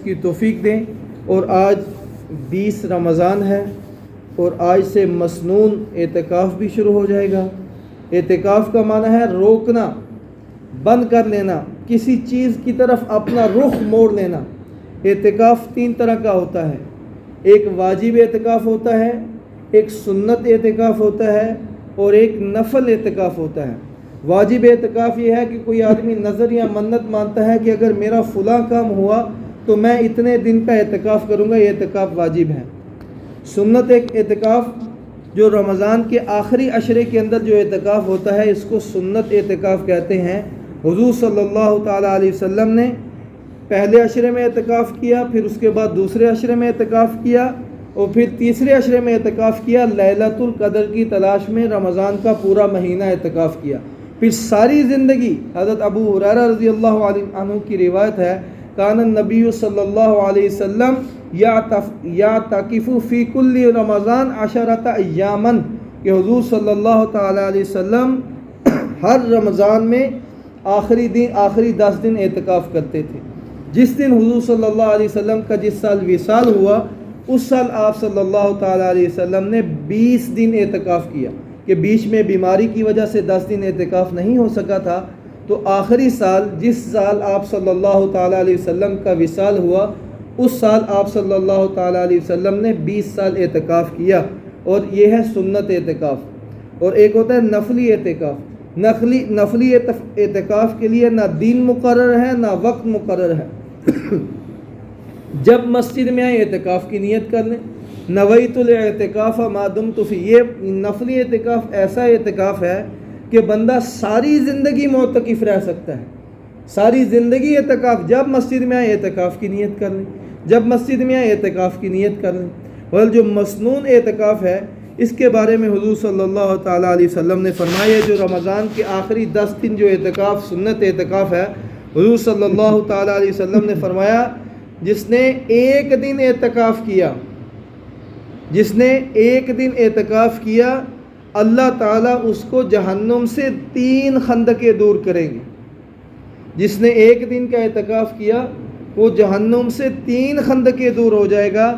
اس کی توفیق دیں۔ اور آج 20 رمضان ہے اور آج سے مسنون اعتکاف بھی شروع ہو جائے گا۔ اعتکاف کا معنی ہے روکنا، بند کر لینا، کسی چیز کی طرف اپنا رخ موڑ لینا۔ اعتکاف 3 طرح کا ہوتا ہے، ایک واجب اعتکاف ہوتا ہے، ایک سنت اعتکاف ہوتا ہے اور ایک نفل اعتکاف ہوتا ہے۔ واجب اعتکاف یہ ہے کہ کوئی آدمی نظر یا منت مانتا ہے کہ اگر میرا فلاں کام ہوا تو میں اتنے دن کا اعتکاف کروں گا، یہ اعتکاف واجب ہے۔ سنت ایک اعتکاف جو رمضان کے آخری عشرے کے اندر جو اعتکاف ہوتا ہے، اس کو سنت اعتکاف کہتے ہیں۔ حضور صلی اللہ تعالیٰ علیہ وسلم نے پہلے عشرے میں اعتکاف کیا، پھر اس کے بعد دوسرے عشرے میں اعتکاف کیا اور پھر تیسرے عشرے میں اعتکاف کیا، لیلۃ القدر کی تلاش میں رمضان کا پورا مہینہ اعتکاف کیا۔ پھر ساری زندگی حضرت ابو ہریرہ رضی اللہ عنہ کی روایت ہے، کان النبی صلی اللہ علیہ وسلم یعتکف فی کل رمضان 10 ایاما، کہ حضور صلی اللہ تعالیٰ علیہ وسلم ہر رمضان میں آخری 10 دن اعتکاف کرتے تھے۔ جس دن حضور صلی اللہ علیہ وسلم کا جس سال وصال ہوا، اس سال آپ صلی اللہ تعالیٰ علیہ وسلم نے 20 دن اعتکاف کیا، کہ بیچ میں بیماری کی وجہ سے 10 دن اعتکاف نہیں ہو سکا تھا، تو آخری سال جس سال آپ صلی اللہ تعالیٰ علیہ وسلم کا وصال ہوا، اس سال آپ صلی اللہ تعالیٰ علیہ وسلم نے 20 سال اعتکاف کیا، اور یہ ہے سنت اعتکاف۔ اور ایک ہوتا ہے نفلی اعتکاف۔ نفلی اعتکاف کے لیے نہ دن مقرر ہے نہ وقت مقرر ہے۔ جب مسجد میں آئے اعتکاف کی نیت کر لیں، نویت الاعتکاف ما دمت فی۔ یہ نفلی اعتکاف ایسا اعتکاف ہے کہ بندہ ساری زندگی معتکف رہ سکتا ہے، ساری زندگی اعتکاف۔ جب مسجد میں آئے اعتکاف کی نیت کر لیں، جب مسجد میں آئے اعتکاف کی نیت کر لیں۔ اور جو مسنون اعتکاف ہے، اس کے بارے میں حضور صلی اللہ تعالیٰ علیہ وسلم نے فرمایا، جو رمضان کے آخری 10 دن جو اعتکاف سنت اعتکاف ہے، حضور صلی اللہ تعالیٰ علیہ وسلم نے فرمایا، جس نے ایک دن اعتکاف کیا، جس نے ایک دن اعتکاف کیا، اللہ تعالیٰ اس کو جہنم سے 3 خندقیں دور کریں گے۔ جس نے ایک دن کا اعتکاف کیا، وہ جہنم سے 3 خندقیں دور ہو جائے گا،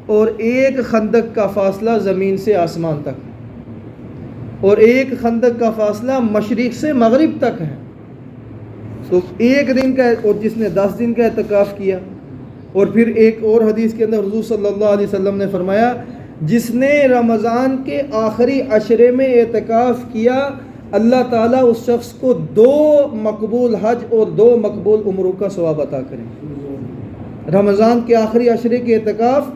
اور ایک خندق کا فاصلہ زمین سے آسمان تک، اور ایک خندق کا فاصلہ مشرق سے مغرب تک ہے۔ تو ایک دن کا، اور جس نے 10 دن کا اعتکاف کیا۔ اور پھر ایک اور حدیث کے اندر حضور صلی اللہ علیہ وسلم نے فرمایا، جس نے رمضان کے آخری عشرے میں اعتکاف کیا، اللہ تعالیٰ اس شخص کو 2 مقبول حج اور 2 مقبول عمروں کا ثواب عطا کریں۔ رمضان کے آخری عشرے کے اعتکاف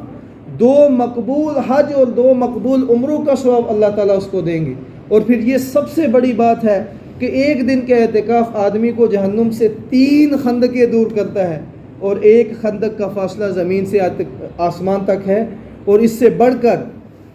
2 مقبول حج اور 2 مقبول عمروں کا ثواب اللہ تعالیٰ اس کو دیں گے۔ اور پھر یہ سب سے بڑی بات ہے کہ ایک دن کا اعتکاف آدمی کو جہنم سے 3 خندقیں دور کرتا ہے، اور ایک خندق کا فاصلہ زمین سے آسمان تک ہے۔ اور اس سے بڑھ کر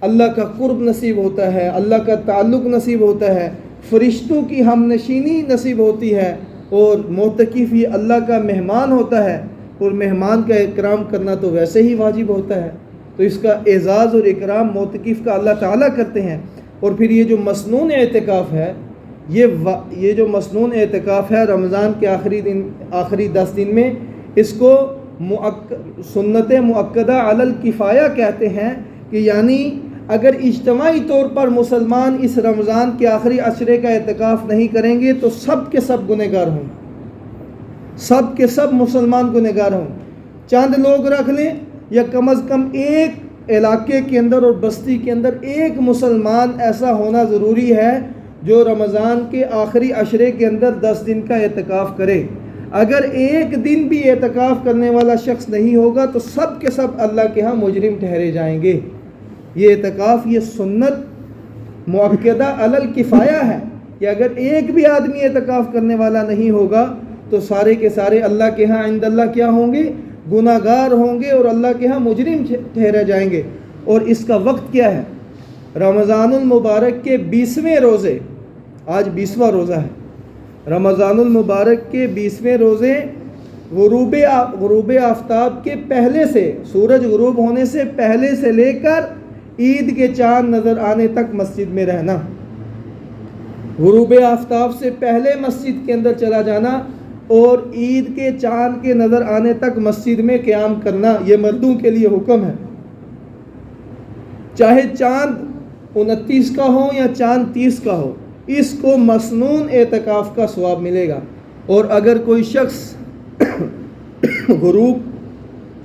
اللہ کا قرب نصیب ہوتا ہے، اللہ کا تعلق نصیب ہوتا ہے، فرشتوں کی ہم نشینی نصیب ہوتی ہے، اور معتکف یہ اللہ کا مہمان ہوتا ہے، اور مہمان کا اکرام کرنا تو ویسے ہی واجب ہوتا ہے، تو اس کا اعزاز اور اکرام معتکف کا اللہ تعالیٰ کرتے ہیں۔ اور پھر یہ جو مسنون اعتکاف ہے، یہ جو مسنون اعتکاف ہے رمضان کے آخری 10 دن میں، اس کو سنت مؤکدہ علی الکفایہ کہتے ہیں، کہ یعنی اگر اجتماعی طور پر مسلمان اس رمضان کے آخری عشرے کا اعتکاف نہیں کریں گے تو سب کے سب گنہگار ہوں، سب کے سب مسلمان گنہگار ہوں۔ چند لوگ رکھ لیں، یا کم از کم ایک علاقے کے اندر اور بستی کے اندر ایک مسلمان ایسا ہونا ضروری ہے جو رمضان کے آخری عشرے کے اندر 10 دن کا اعتکاف کرے۔ اگر ایک دن بھی اعتکاف کرنے والا شخص نہیں ہوگا تو سب کے سب اللہ کے ہاں مجرم ٹھہرے جائیں گے۔ یہ اعتکاف، یہ سنت مؤکدہ علی الکفایہ ہے، کہ اگر ایک بھی آدمی اعتکاف کرنے والا نہیں ہوگا تو سارے کے سارے اللہ کے ہاں عند اللہ کیا ہوں گے؟ گناہ گار ہوں گے، اور اللہ کے ہاں مجرم ٹھہرے جائیں گے۔ اور اس کا وقت کیا ہے؟ رمضان المبارک کے 20ویں روزے، آج 20واں روزہ ہے، رمضان المبارک کے 20ویں روزے غروب آفتاب کے پہلے سے، سورج غروب ہونے سے پہلے سے لے کر عید کے چاند نظر آنے تک مسجد میں رہنا، غروب آفتاب سے پہلے مسجد کے اندر چلا جانا، اور عید کے چاند کے نظر آنے تک مسجد میں قیام کرنا یہ مردوں کے لیے حکم ہے، چاہے چاند 29 کا ہو یا چاند 30 کا ہو، اس کو مسنون اعتکاف کا ثواب ملے گا۔ اور اگر کوئی شخص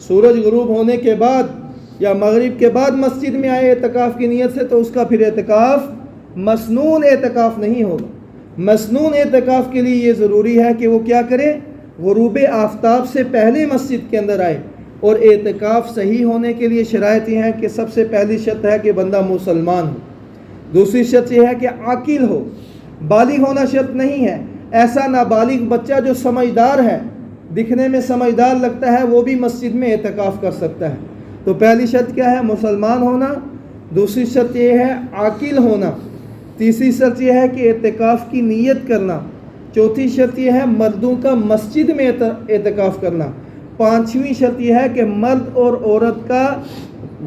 سورج غروب ہونے کے بعد یا مغرب کے بعد مسجد میں آئے اعتکاف کی نیت سے، تو اس کا پھر اعتکاف مسنون اعتکاف نہیں ہوگا۔ مسنون اعتکاف کے لیے یہ ضروری ہے کہ وہ کیا کرے؟ غروب آفتاب سے پہلے مسجد کے اندر آئے۔ اور اعتکاف صحیح ہونے کے لیے شرائط یہ ہیں کہ سب سے پہلی شرط ہے کہ بندہ مسلمان ہو، دوسری شرط یہ ہے کہ عاقل ہو، بالغ ہونا شرط نہیں ہے، ایسا نابالغ بچہ جو سمجھدار ہے، دکھنے میں سمجھدار لگتا ہے، وہ بھی مسجد میں اعتکاف کر سکتا ہے۔ تو پہلی شرط کیا ہے؟ مسلمان ہونا، دوسری شرط یہ ہے عاقل ہونا، تیسری شرط یہ ہے کہ اعتکاف کی نیت کرنا، چوتھی شرط یہ ہے مردوں کا مسجد میں اعتکاف کرنا، پانچویں شرط یہ ہے کہ مرد اور عورت کا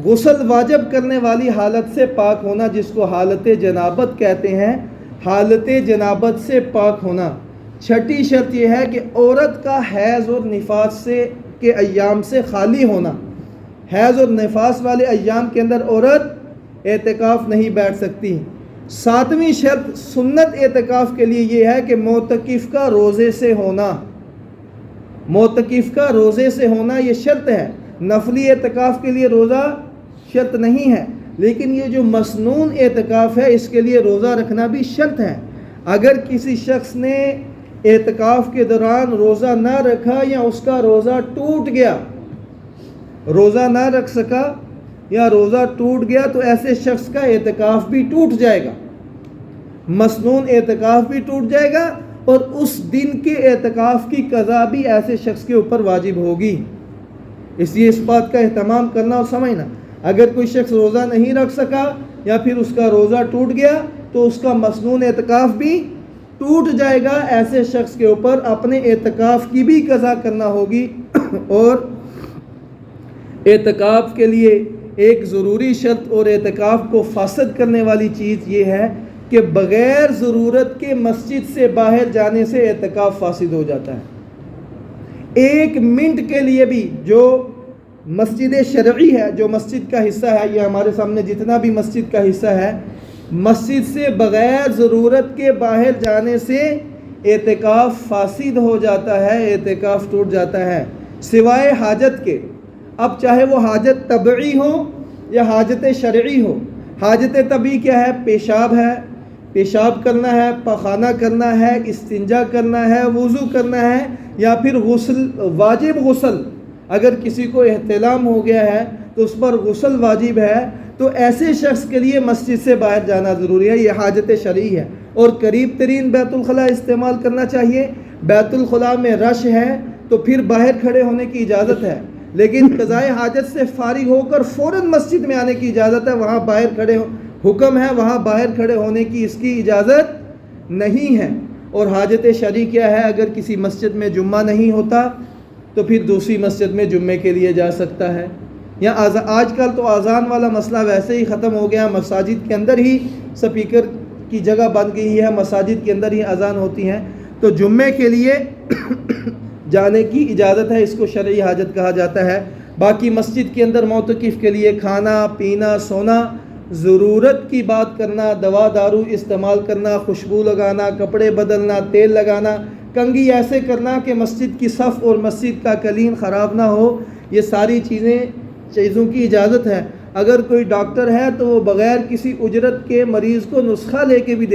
غسل واجب کرنے والی حالت سے پاک ہونا، جس کو حالت جنابت کہتے ہیں، حالت جنابت سے پاک ہونا۔ چھٹی شرط یہ ہے کہ عورت کا حیض اور نفاس کے ایام سے خالی ہونا، حیض اور نفاس والے ایام کے اندر عورت اعتکاف نہیں بیٹھ سکتی۔ ساتویں شرط سنت اعتکاف کے لیے یہ ہے کہ معتکف کا روزے سے ہونا، معتکف کا روزے سے ہونا یہ شرط ہے۔ نفلی اعتکاف کے لیے روزہ شرط نہیں ہے، لیکن یہ جو مسنون اعتکاف ہے اس کے لیے روزہ رکھنا بھی شرط ہے۔ اگر کسی شخص نے اعتکاف کے دوران روزہ نہ رکھا یا اس کا روزہ ٹوٹ گیا، روزہ نہ رکھ سکا یا روزہ ٹوٹ گیا، تو ایسے شخص کا اعتکاف بھی ٹوٹ جائے گا، مسنون اعتکاف بھی ٹوٹ جائے گا، اور اس دن کے اعتکاف کی قضا بھی ایسے شخص کے اوپر واجب ہوگی۔ اس لیے اس بات کا اہتمام کرنا اور سمجھنا، اگر کوئی شخص روزہ نہیں رکھ سکا یا پھر اس کا روزہ ٹوٹ گیا تو اس کا مسنون اعتکاف بھی ٹوٹ جائے گا، ایسے شخص کے اوپر اپنے اعتکاف کی بھی قضا کرنا ہوگی۔ اور اعتکاف کے لیے ایک ضروری شرط اور اعتکاف کو فاسد کرنے والی چیز یہ ہے کہ بغیر ضرورت کے مسجد سے باہر جانے سے اعتکاف فاسد ہو جاتا ہے۔ ایک منٹ کے لیے بھی جو مسجد شرعی ہے، جو مسجد کا حصہ ہے، یہ ہمارے سامنے جتنا بھی مسجد کا حصہ ہے، مسجد سے بغیر ضرورت کے باہر جانے سے اعتکاف فاسد ہو جاتا ہے، اعتکاف ٹوٹ جاتا ہے، سوائے حاجت کے۔ اب چاہے وہ حاجت طبعی ہو یا حاجت شرعی ہو۔ حاجت طبعی کیا ہے؟ پیشاب ہے، پیشاب کرنا ہے، پخانہ کرنا ہے، استنجا کرنا ہے، وضو کرنا ہے، یا پھر غسل، واجب غسل، اگر کسی کو احتلام ہو گیا ہے تو اس پر غسل واجب ہے، تو ایسے شخص کے لیے مسجد سے باہر جانا ضروری ہے، یہ حاجت شرعی ہے۔ اور قریب ترین بیت الخلاء استعمال کرنا چاہیے۔ بیت الخلاء میں رش ہے تو پھر باہر کھڑے ہونے کی اجازت ہے، لیکن قضائے حاجت سے فارغ ہو کر فوراً مسجد میں آنے کی اجازت ہے، وہاں باہر کھڑے حکم ہے، وہاں باہر کھڑے ہونے کی اس کی اجازت نہیں ہے۔ اور حاجت شرعی کیا ہے؟ اگر کسی مسجد میں جمعہ نہیں ہوتا تو پھر دوسری مسجد میں جمعے کے لیے جا سکتا ہے۔ یا آج کل تو اذان والا مسئلہ ویسے ہی ختم ہو گیا، مساجد کے اندر ہی سپیکر کی جگہ بن گئی ہے، مساجد کے اندر ہی اذان ہوتی ہیں، تو جمعے کے لیے جانے کی اجازت ہے، اس کو شرعی حاجت کہا جاتا ہے۔ باقی مسجد کے اندر معتکف کے لیے کھانا پینا سونا، ضرورت کی بات کرنا، دوا دارو استعمال کرنا، خوشبو لگانا، کپڑے بدلنا، تیل لگانا، کنگھی ایسے کرنا کہ مسجد کی صف اور مسجد کا کلین خراب نہ ہو، یہ ساری چیزوں کی اجازت ہے۔ اگر کوئی ڈاکٹر ہے تو وہ بغیر کسی اجرت کے مریض کو نسخہ لے کے بھی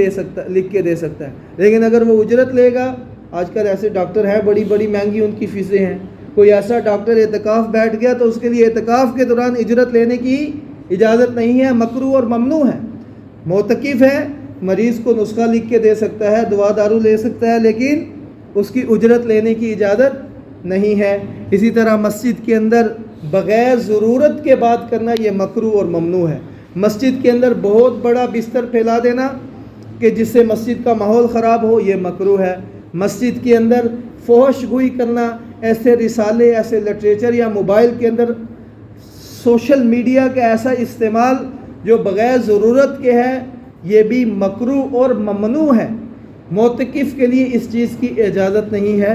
لکھ کے دے سکتا ہے، لیکن اگر وہ اجرت لے گا، آج کل ایسے ڈاکٹر ہیں بڑی بڑی مہنگی ان کی فیسیں ہیں، کوئی ایسا ڈاکٹر اعتکاف بیٹھ گیا تو اس کے لیے اعتکاف کے دوران اجرت لینے کی اجازت نہیں ہے، مکروہ اور ممنوع ہے۔ معتکف ہے، مریض کو نسخہ لکھ کے دے سکتا ہے، دوا دارو لے سکتا ہے، لیکن اس کی اجرت لینے کی اجازت نہیں ہے۔ اسی طرح مسجد کے اندر بغیر ضرورت کے بات کرنا یہ مکروہ اور ممنوع ہے۔ مسجد کے اندر بہت بڑا بستر پھیلا دینا کہ جس سے مسجد کا ماحول خراب ہو، یہ مکروہ ہے۔ مسجد کے اندر فحش گوئی کرنا، ایسے رسالے، ایسے لٹریچر، یا موبائل کے اندر سوشل میڈیا کا ایسا استعمال جو بغیر ضرورت کے ہے، یہ بھی مکروہ اور ممنوع ہے۔ معتکف کے لیے اس چیز کی اجازت نہیں ہے۔